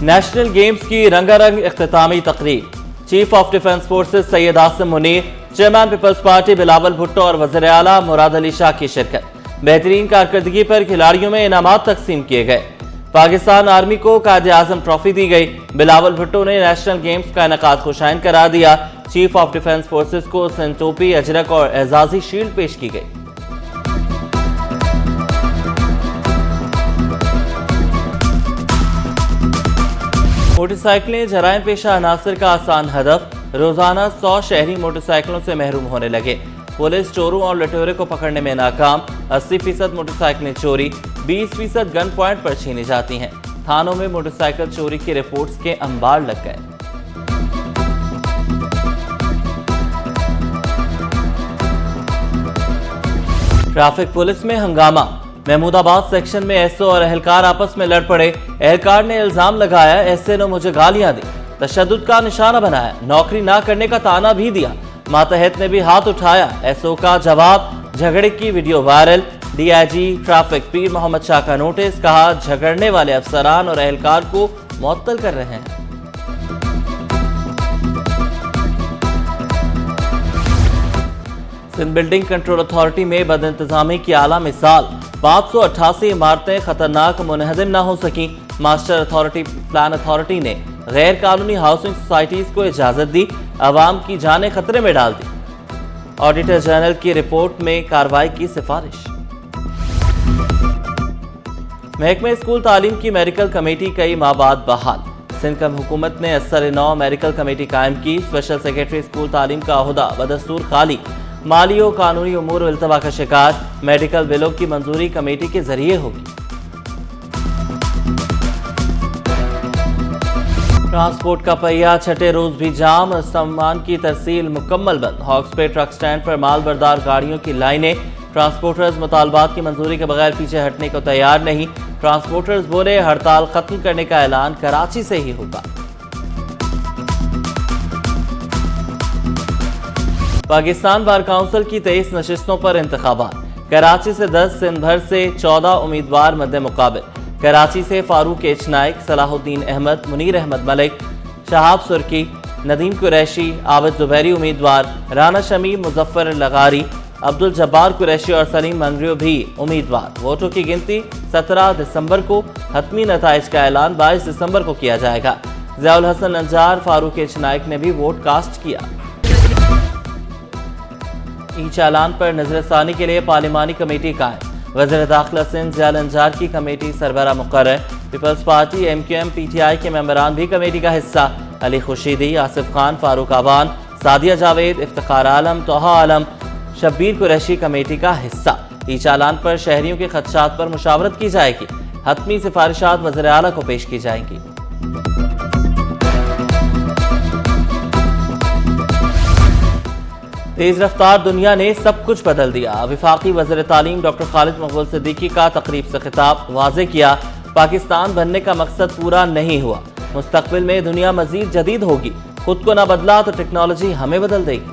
National games की रंगारंग इख्तितामी तकरीब। Chief of defence forces Syed Asim Munir, chairman Peoples Party Bilawal Bhutto और वज़ीर आला मुराद अली शाह की शिरकत। बेहतरीन कारकर्दगी पर खिलाड़ियों में इनामात तकसीम किए गए। पाकिस्तान आर्मी को कायदे आज़म ट्रॉफी दी गई। बिलावल भुट्टो ने नेशनल गेम्स का इनेकाद खुशाइन करार दिया। चीफ ऑफ डिफेंस फोर्सेज को सिंध टोपी, अजरक और एजाजी शील्ड पेश की गई। मोटरसाइकिलें जराइम पेशा अनासर का आसान हदफ। रोजाना 100 शहरी मोटरसाइकिलों से महरूम होने लगे। पुलिस चोरों और लुटेरों को पकड़ने में नाकाम। 80% मोटरसाइकिलें चोरी, 20% गन पॉइंट पर छीनी जाती हैं। थानों में मोटरसाइकिल चोरी की रिपोर्ट्स के अंबार लग गए। ट्रैफिक पुलिस में हंगामा। महमूदाबाद सेक्शन में एसओ और एहलकार आपस में लड़ पड़े। एहलकार ने इल्जाम लगाया एसए ने मुझे गालियां दी, तशद्दुद का निशाना बनाया, नौकरी ना करने का ताना भी दिया। मातहत ने भी हाथ उठाया। एसओ का जवाब, झगड़े की वीडियो वायरल। डीआईजी ट्रैफिक पीर मोहम्मद शाह का नोटिस, कहा झगड़ने वाले अफसरान और एहलकार को मुअत्तल कर रहे हैं। सिंध बिल्डिंग कंट्रोल अथॉरिटी में बदइंतजामी की आला मिसाल। 588 इमारतें खतरनाक मुनहदम न हो सकी। मास्टर अथॉरिटी प्लान अथॉरिटी ने गैर कानूनी हाउसिंग सोसाइटीज को इजाजत दी, आवाम की जानें खतरे में डाल दी। ऑडिटर जनरल की रिपोर्ट में कार्रवाई की सिफारिश। महकमे स्कूल तालीम की मेडिकल कमेटी कई माह बाद बहाल। सिंध कम हुकूमत ने असर-ए-नौ मेडिकल कमेटी कायम की। स्पेशल सेक्रेटरी स्कूल तालीम का ओहदा बदस्तूर खाली। माली और कानूनी उमूर और इल्तवा का शिकार। मेडिकल बिलों की मंजूरी कमेटी के जरिए होगी। ट्रांसपोर्ट का पहिया छठे रोज भी जाम। सामान की तरसील मुकम्मल बंद। हॉक्स पे ट्रक स्टैंड पर माल बरदार गाड़ियों की लाइनें। ट्रांसपोर्टर्स मुतालबात की मंजूरी के बगैर पीछे हटने को तैयार नहीं। ट्रांसपोर्टर्स बोले हड़ताल खत्म करने का ऐलान कराची से ही होगा। पाकिस्तान बार काउंसिल की 23 नशिस्तों पर इंतखाबात। कराची से 10, सिंध भर से 14 उम्मीदवार मद्दे मुकाबिल। कराची से फारूक एच नाइक, सलाहुद्दीन अहमद, मुनीर अहमद मलिक, शहाब सुर्की, नदीम कुरैशी, आबिद जुबैरी उम्मीदवार। राना शमी, मुजफ्फर लगारी, अब्दुल जब्बार कुरैशी और सलीम मंगरियो भी उम्मीदवार। वोटों की गिनती 17 दिसंबर को। हतमी नताइज का ऐलान 22 दिसंबर को किया जाएगा। ज़ियाउल हसन नज्जार, फारूक एच नाइक ने भी वोट कास्ट किया। ई चालान पर नजरसानी के लिए पार्लिमानी कमेटी कायम। वज़ीर दाखिला सिंध ज़ियाउल नज्जार की कमेटी सरबराह मुकर्रर। पीपल्स पार्टी, MQM, PTI के मेंबरान भी कमेटी का हिस्सा। अली खुर्शीदी, आसिफ खान, फारूक आवान, सादिया जावेद, इफ्तिखार आलम, तोहा आलम, शब्बीर कुरैशी कमेटी का हिस्सा। ई चालान पर शहरियों के खदशात पर मुशावरत की जाएगी। हतमी सिफारिशात वज़ीर आला को पेश की जाएंगी। तेज रफ्तार दुनिया ने सब कुछ बदल दिया। वफाकी वज़ीर तालीम डॉक्टर खालिद मकबूल सिद्दीकी का तकरीब से खिताब। वाज़े किया, पाकिस्तान बनने का मकसद पूरा नहीं हुआ। मुस्तकबिल में दुनिया मजीद जदीद होगी। खुद को ना बदला तो टेक्नोलॉजी हमें बदल देगी।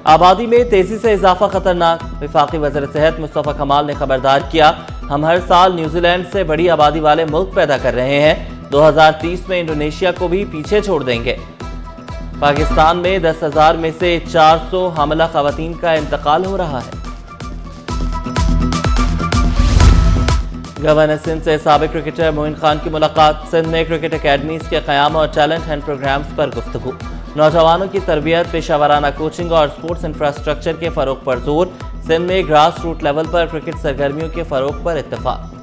आबादी में तेजी से इजाफा खतरनाक। वफाकी वज़ीर सेहत मुस्तफ़ा कमाल ने खबरदार किया, हम हर साल न्यूजीलैंड से बड़ी आबादी वाले मुल्क पैदा कर रहे हैं। 2030 में इंडोनेशिया को भी पीछे छोड़ देंगे। पाकिस्तान में 10,000 में से 400 हामिला खवातीन का इंतकाल हो रहा है। गवर्नर सिंध से साबिक क्रिकेटर मोइन खान की मुलाकात। सिंध में क्रिकेट अकेडमीज के क़याम और टैलेंट एंड प्रोग्राम्स पर गुफ्तगू। नौजवानों की तरबियत, पेशावराना कोचिंग और स्पोर्ट्स इंफ्रास्ट्रक्चर के फ़रोग़ पर जोर। सिंध में ग्रास रूट लेवल पर क्रिकेट सरगर्मियों के फ़रोग़ पर इत्तफ़ाक़।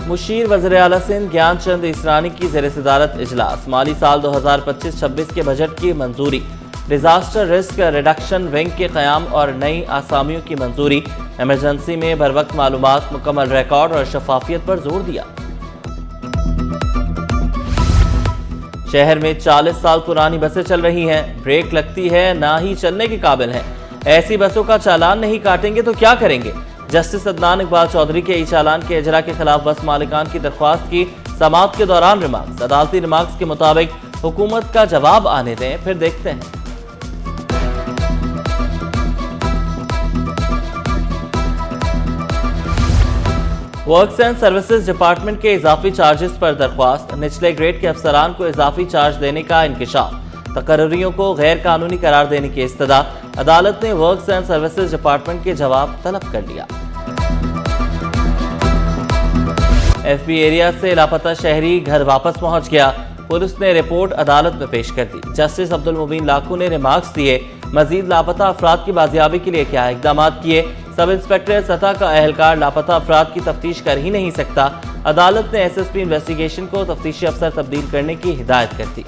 मुशीर वज़ीर आला सिंध ज्ञान चंद ईसरानी की ज़ेर सदारत इजलास। माली साल 2025-26 के बजट की मंजूरी। डिजास्टर रिस्क रिडक्शन विंग के क़याम और नई आसामियों की मंजूरी। एमरजेंसी में बर वक्त मालूमात, मुकम्मल रिकॉर्ड और शफाफियत पर जोर दिया। शहर में 40 साल पुरानी बसें चल रही हैं। ब्रेक लगती है, ना ही चलने के काबिल हैं। ऐसी बसों का चालान नहीं काटेंगे तो क्या करेंगे? जस्टिस अदनान इकबाल चौधरी के ई चालान के इजरा के खिलाफ बस मालिकान की दरख्वास्त की समाअत के दौरान रिमार्क्स। अदालती रिमार्क्स के मुताबिक हुकूमत का जवाब आने दें, फिर देखते हैं। वर्क्स एंड सर्विसेज डिपार्टमेंट के इजाफी चार्जेस पर दरख्वास्त, निचले ग्रेड के अफसरान को इजाफी चार्ज देने का इंकशाफ, तकर्रियों को गैर कानूनी करार देने की इस्तदा। अदालत ने वर्क्स एंड सर्विसेज डिपार्टमेंट के जवाब तलब कर लिया। एफबी एरिया से लापता शहरी घर वापस पहुंच गया, पुलिस ने रिपोर्ट अदालत में पेश कर दी। जस्टिस अब्दुल मुबीन लाखू ने रिमार्क्स दिए, मजीद लापता अफराद की बाजियाबी के लिए क्या इकदाम किए। सब इंस्पेक्टर सतह का अहलकार लापता अफराद की तफ्तीश कर ही नहीं सकता। अदालत ने एसएसपी इन्वेस्टिगेशन को तफ्तीशी अफसर तब्दील करने की हिदायत कर दी।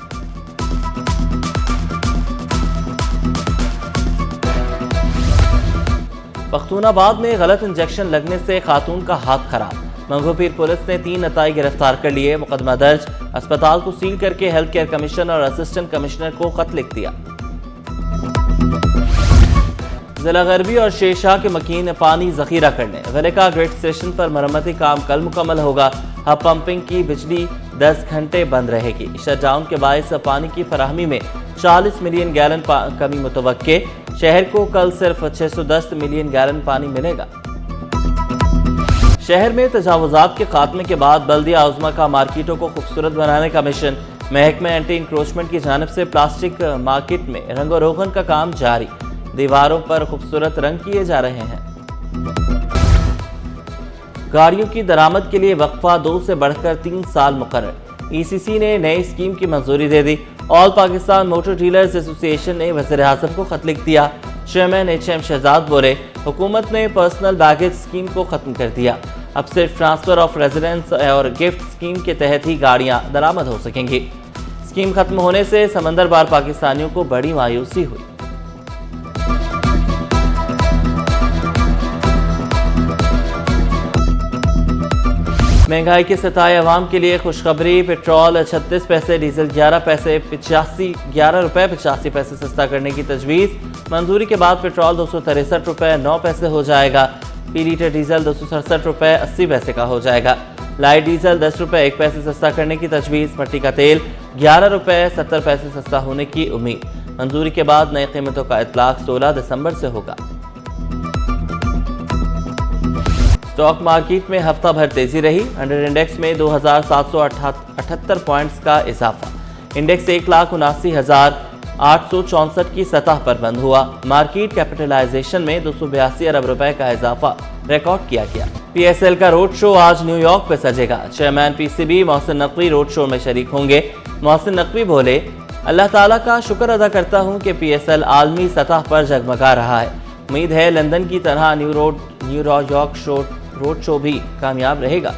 पख्तूनाबाद में गलत इंजेक्शन लगने से खातून का हाथ खराब, मंगोपीर पुलिस ने 3 नताई गिरफ्तार कर लिए, मुकदमा दर्ज। अस्पताल को सील करके हेल्थ केयर कमिश्नर और असिस्टेंट कमिश्नर को खत लिख दिया। जिला गरबी और शेरशाह के मकीन पानी जखीरा करने, गलेका ग्रेड स्टेशन पर मरम्मती काम कल मुकम्मल होगा। हब पंपिंग की बिजली 10 घंटे बंद रहेगी। शटडाउन के बायस पानी की फराहमी में 40 मिलियन गैलन कमी मुतवक्के। शहर को कल सिर्फ 610 मिलियन गैलन पानी मिलेगा। शहर में तजावुजात के खात्मे के बाद बल्दिया उज़्मा का मार्केटों को खूबसूरत बनाने का मिशन। महकमे एंटी इंक्रोचमेंट की जानिब से प्लास्टिक मार्केट में रंगो रोगन का काम जारी, दीवारों पर खूबसूरत रंग किए जा रहे हैं। गाड़ियों की दरामद के लिए वक्फा 2 से बढ़कर 3 साल मुकर्रर। ईसीसी ने नई स्कीम की मंजूरी दे दी। All Pakistan motor dealers association ने वज़ीर आज़म को खत लिख दिया। चेयरमैन HM शहजाद बोले, हुकूमत ने पर्सनल बैगेज स्कीम को खत्म कर दिया। अब सिर्फ ट्रांसफर ऑफ रेजिडेंस और गिफ्ट स्कीम के तहत ही गाड़ियां दरामद हो सकेंगी। स्कीम खत्म होने से समंदर पार पाकिस्तानियों को बड़ी मायूसी हुई। महंगाई के सताए अवाम के लिए खुशखबरी, पेट्रोल 36 पैसे, डीजल 11 पैसे 11 रुपए 85 पैसे सस्ता करने की तजवीज़। मंजूरी के बाद पेट्रोल 263 रुपए 9 पैसे हो जाएगा। फी लीटर डीजल 267 रुपए 80 पैसे का हो जाएगा। लाइट डीजल 10 रुपए 1 पैसे सस्ता करने की तजवीज़। भट्टी का तेल 11 रुपए 70 पैसे सस्ता होने की उम्मीद। मंजूरी के बाद नई कीमतों का इतलाक 16 दिसंबर से होगा। स्टॉक मार्केट में हफ्ता भर तेजी रही। 100 इंडेक्स में 2778 पॉइंट्स का इजाफा। इंडेक्स 1,79,864 की सतह पर बंद हुआ। मार्केट कैपिटलाइजेशन में 282 अरब रुपए का इजाफा रिकॉर्ड किया गया। PSL का रोड शो आज न्यूयॉर्क पे सजेगा। Chairman PCB Mohsin Naqvi road show में शरीक होंगे। मोहसिन नकवी बोले, अल्लाह ताला का शुक्र अदा करता हूँ कि PSL आलमी सतह पर जगमगा रहा है। उम्मीद है लंदन की तरह न्यूयॉर्क रोड शो भी कामयाब रहेगा।